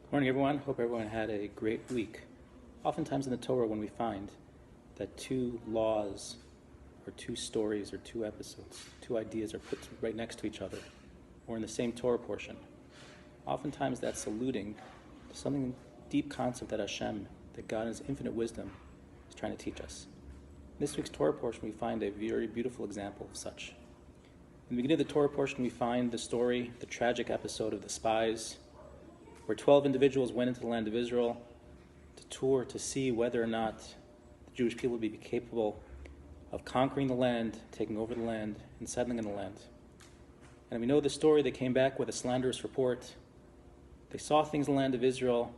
Morning, everyone. Hope everyone had a great week. Oftentimes in the Torah, when we find that two laws or two stories or two episodes, two ideas are put right next to each other or in the same Torah portion, oftentimes that's alluding to something deep concept that Hashem, that God in His infinite wisdom, is trying to teach us. In this week's Torah portion, we find a very beautiful example of such. In the beginning of the Torah portion, we find the story, the tragic episode of the spies, where 12 individuals went into the land of Israel to tour to see whether or not the Jewish people would be capable of conquering the land, taking over the land, and settling in the land. And we know the story. They came back with a slanderous report. They saw things in the land of Israel,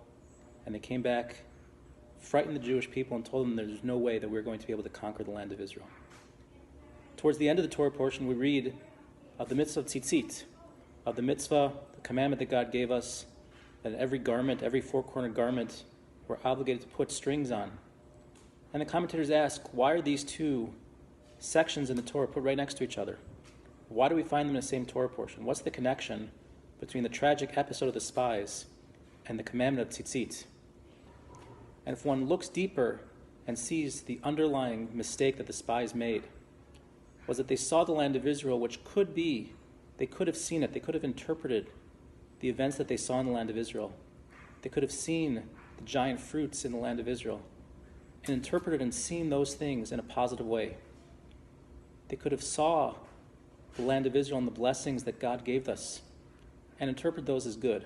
and they came back, frightened the Jewish people, and told them there's no way that we're going to be able to conquer the land of Israel. Towards the end of the Torah portion, we read of the mitzvah of tzitzit, of the mitzvah, the commandment that God gave us, that every garment, every four-cornered garment, we're obligated to put strings on. And the commentators ask, why are these two sections in the Torah put right next to each other? Why do we find them in the same Torah portion? What's the connection between the tragic episode of the spies and the commandment of tzitzit? And if one looks deeper and sees the underlying mistake that the spies made, was that they saw the land of Israel, which could be, they could have seen it, they could have interpreted the events that they saw in the land of Israel. They could have seen the giant fruits in the land of Israel and interpreted and seen those things in a positive way. They could have saw the land of Israel and the blessings that God gave us and interpreted those as good.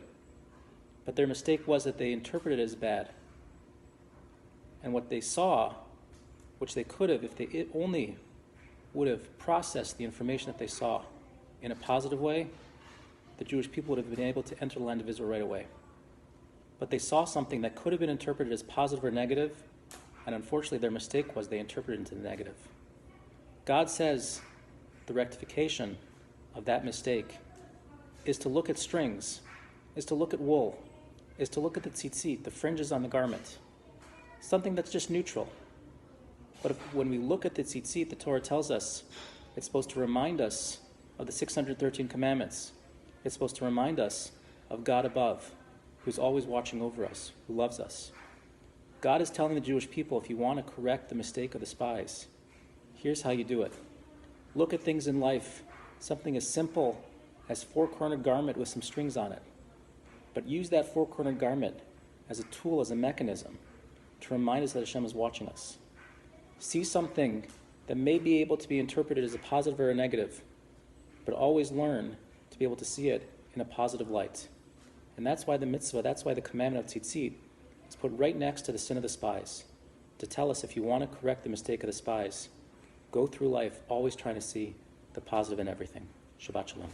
But their mistake was that they interpreted it as bad. And what they saw, which they could have, if they only would have processed the information that they saw in a positive way, the Jewish people would have been able to enter the land of Israel right away. But they saw something that could have been interpreted as positive or negative, and unfortunately their mistake was they interpreted it into the negative. God says the rectification of that mistake is to look at strings, is to look at wool, is to look at the tzitzit, the fringes on the garment, something that's just neutral. But when we look at the tzitzit, the Torah tells us it's supposed to remind us of the 613 commandments. It's supposed to remind us of God above, who's always watching over us, who loves us. God is telling the Jewish people, if you want to correct the mistake of the spies, here's how you do it. Look at things in life, something as simple as four-cornered garment with some strings on it. But use that four-cornered garment as a tool, as a mechanism, to remind us that Hashem is watching us. See something that may be able to be interpreted as a positive or a negative, but always learn to be able to see it in a positive light. And that's why the mitzvah, that's why the commandment of tzitzit is put right next to the sin of the spies, to tell us if you want to correct the mistake of the spies, go through life always trying to see the positive in everything. Shabbat Shalom.